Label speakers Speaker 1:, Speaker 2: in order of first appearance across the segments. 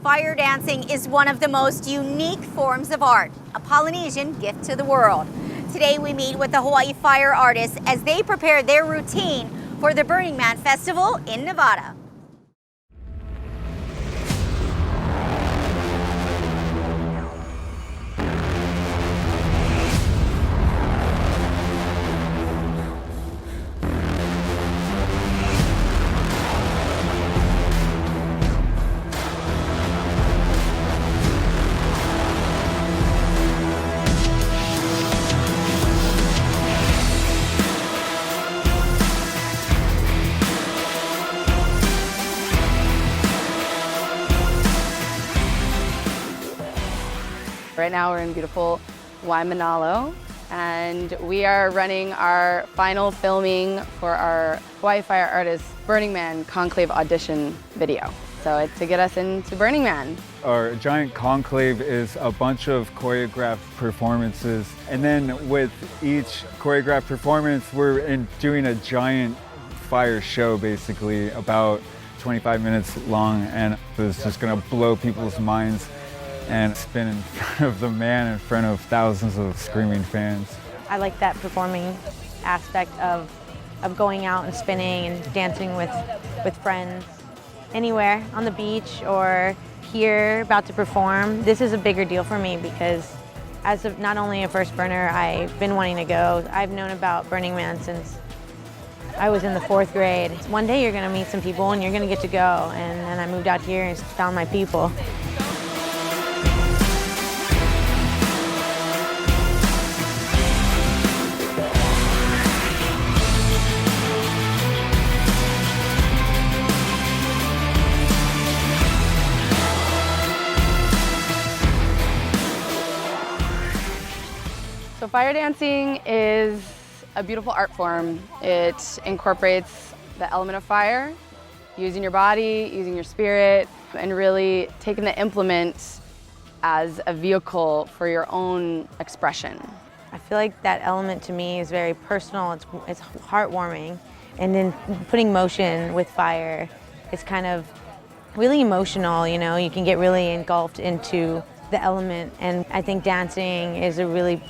Speaker 1: Fire dancing is one of the most unique forms of art, a Polynesian gift to the world. Today we meet with the Hawaii fire artists as they prepare their routine for the Burning Man Festival in Nevada.
Speaker 2: Right now we're in beautiful Waimanalo, and we are running our final filming for our Hawaii Fire Artists Burning Man Conclave audition video. So it's to get us into Burning Man.
Speaker 3: Our giant conclave is a bunch of choreographed performances, and then with each choreographed performance we're doing a giant fire show, basically about 25 minutes long, and it's just going to blow people's minds and spin in front of the man in front of thousands of screaming fans.
Speaker 4: I like that performing aspect of going out and spinning and dancing with friends. Anywhere, on the beach or here about to perform, this is a bigger deal for me because as not only a first burner, I've been wanting to go. I've known about Burning Man since I was in the 4th grade. One day you're gonna meet some people and you're gonna get to go, and then I moved out here and found my people.
Speaker 2: So fire dancing is a beautiful art form. It incorporates the element of fire, using your body, using your spirit, and really taking the implement as a vehicle for your own expression.
Speaker 4: I feel like that element to me is very personal, it's heartwarming, and then putting motion with fire is kind of really emotional, you know, you can get really engulfed into the element, and I think dancing is a really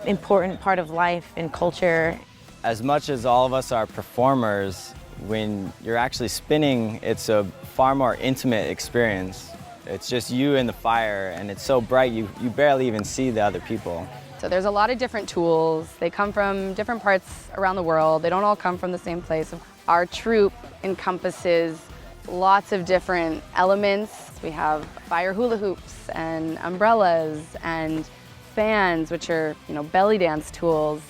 Speaker 4: important part of life and culture.
Speaker 5: As much as all of us are performers, when you're actually spinning, it's a far more intimate experience. It's just you and the fire, and it's so bright you barely even see the other people.
Speaker 2: So there's a lot of different tools. They come from different parts around the world. They don't all come from the same place. Our troupe encompasses lots of different elements. We have fire hula hoops and umbrellas and fans, which are, belly dance tools,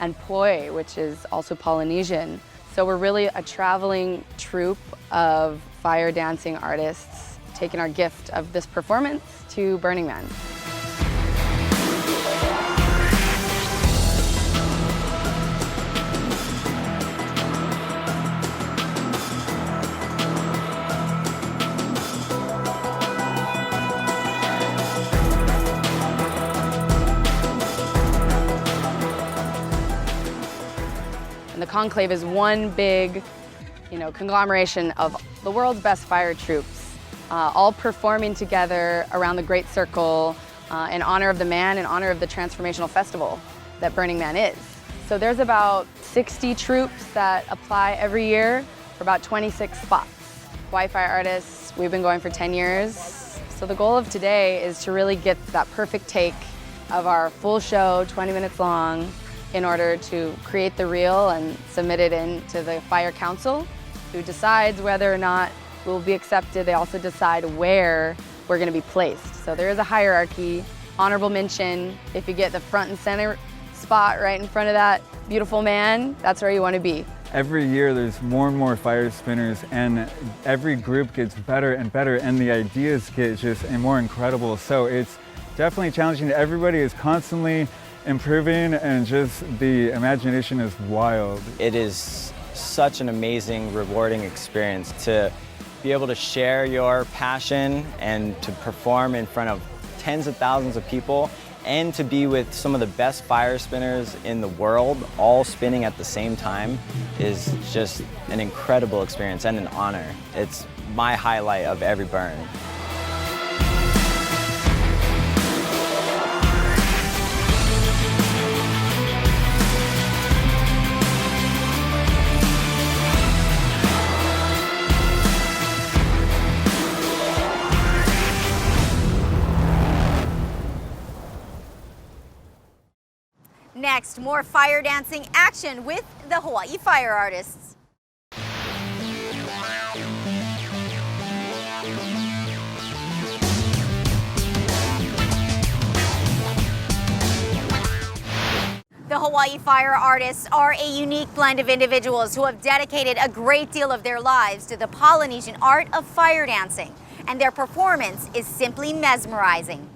Speaker 2: and poi, which is also Polynesian. So we're really a traveling troupe of fire dancing artists taking our gift of this performance to Burning Man. And the Conclave is one big, conglomeration of the world's best fire troops, all performing together around the Great Circle in honor of the man, in honor of the transformational festival that Burning Man is. So there's about 60 troops that apply every year for about 26 spots. Hawaii Fire Artists, we've been going for 10 years. So the goal of today is to really get that perfect take of our full show, 20 minutes long, in order to create the reel and submit it into the Fire Council, who decides whether or not we'll be accepted. They also decide where we're going to be placed. So there is a hierarchy. Honorable mention, if you get the front and center spot right in front of that beautiful man, that's where you want to be.
Speaker 3: Every year there's more and more fire spinners, and every group gets better and better, and the ideas get just more incredible. So it's definitely challenging. Everybody is constantly improving, and just the imagination is wild.
Speaker 5: It is such an amazing, rewarding experience to be able to share your passion and to perform in front of tens of thousands of people, and to be with some of the best fire spinners in the world, all spinning at the same time, is just an incredible experience and an honor. It's my highlight of every burn.
Speaker 1: Next, more fire dancing action with the Hawaii fire artists. The Hawaii fire artists are a unique blend of individuals who have dedicated a great deal of their lives to the Polynesian art of fire dancing, and their performance is simply mesmerizing.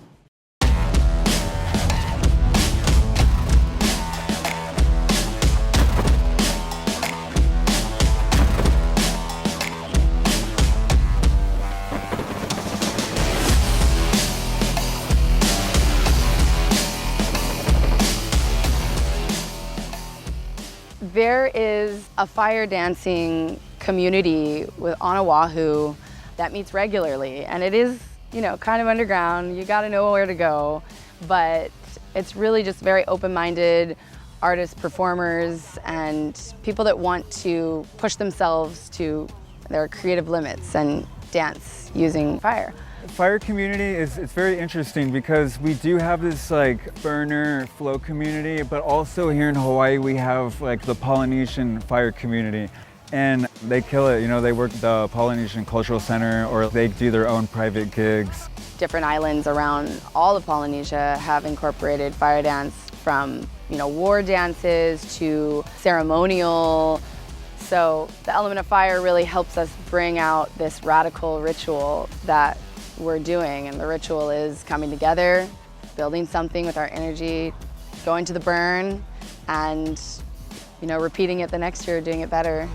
Speaker 2: There is a fire dancing community on Oahu that meets regularly, and it is, kind of underground. You got to know where to go, but it's really just very open-minded artists, performers, and people that want to push themselves to their creative limits and dance using fire.
Speaker 3: Fire community it's very interesting because we do have this burner flow community, but also here in Hawaii we have the Polynesian fire community, and they kill it. They work at the Polynesian Cultural Center, or they do their own private gigs.
Speaker 2: Different islands around all of Polynesia have incorporated fire dance, from war dances to ceremonial. So the element of fire really helps us bring out this radical ritual that we're doing, and the ritual is coming together, building something with our energy, going to the burn, and repeating it the next year, doing it better.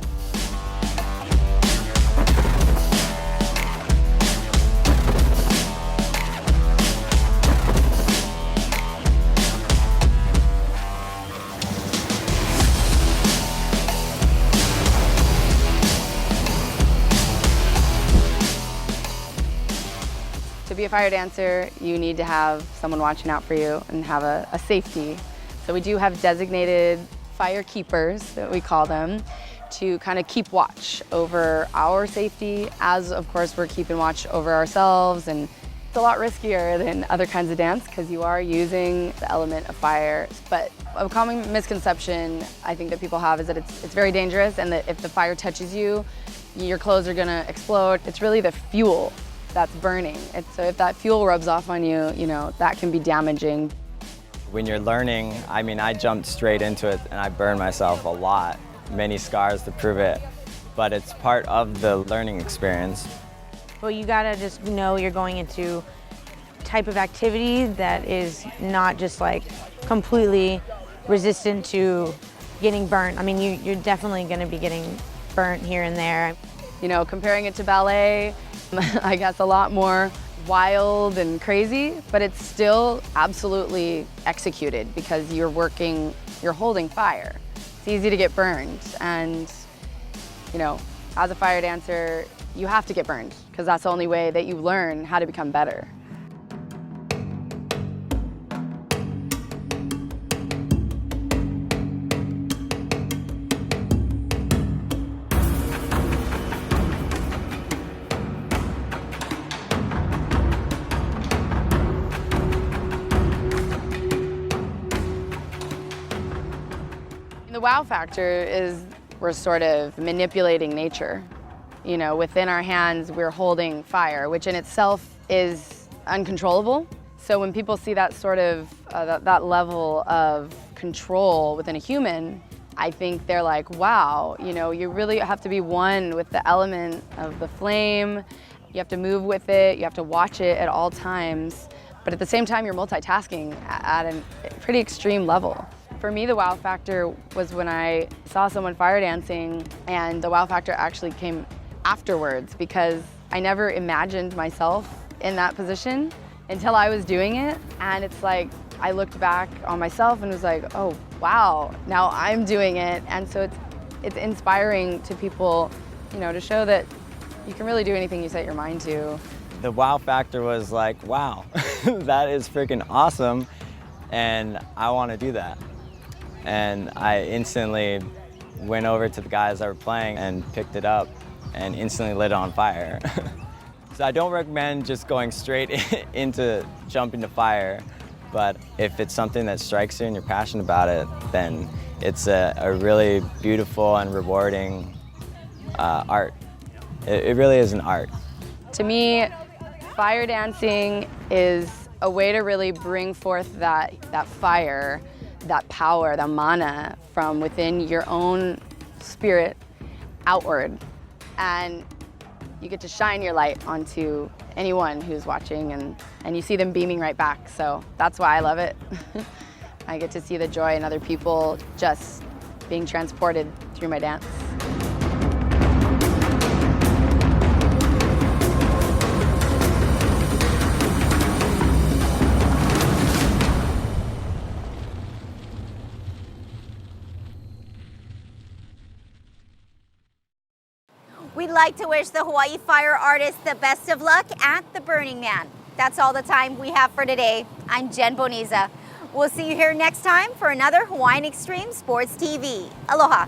Speaker 2: To be a fire dancer, you need to have someone watching out for you and have a safety. So we do have designated fire keepers, that we call them, to kind of keep watch over our safety, as of course we're keeping watch over ourselves. And it's a lot riskier than other kinds of dance because you are using the element of fire. But a common misconception I think that people have is that it's very dangerous, and that if the fire touches you, your clothes are gonna explode. It's really the fuel that's burning. So if that fuel rubs off on you, that can be damaging.
Speaker 5: When you're learning, I jumped straight into it and I burned myself a lot. Many scars to prove it, but it's part of the learning experience.
Speaker 4: Well, you gotta just know you're going into type of activity that is not just completely resistant to getting burnt. You're definitely gonna be getting burnt here and there.
Speaker 2: Comparing it to ballet, I guess a lot more wild and crazy, but it's still absolutely executed because you're holding fire. It's easy to get burned, and as a fire dancer, you have to get burned because that's the only way that you learn how to become better. The wow factor is we're sort of manipulating nature. Within our hands, we're holding fire, which in itself is uncontrollable. So when people see that sort of, that level of control within a human, I think they're like, wow, you really have to be one with the element of the flame. You have to move with it, you have to watch it at all times. But at the same time, you're multitasking at a pretty extreme level. For me, the wow factor was when I saw someone fire dancing, and the wow factor actually came afterwards because I never imagined myself in that position until I was doing it. And it's like, I looked back on myself and was like, oh, wow, now I'm doing it. And so it's inspiring to people, to show that you can really do anything you set your mind to.
Speaker 5: The wow factor was like, wow, that is freaking awesome, and I want to do that. And I instantly went over to the guys that were playing and picked it up and instantly lit it on fire. So I don't recommend just going straight into jumping to fire. But if it's something that strikes you and you're passionate about it, then it's a really beautiful and rewarding art. It really is an art.
Speaker 2: To me, fire dancing is a way to really bring forth that fire, that power, the mana from within your own spirit outward. And you get to shine your light onto anyone who's watching, and you see them beaming right back. So that's why I love it. I get to see the joy in other people just being transported through my dance.
Speaker 1: We'd like to wish the Hawaii fire artists the best of luck at the Burning Man. That's all the time we have for today. I'm Jen Boniza. We'll see you here next time for another Hawaiian Extreme Sports TV. Aloha.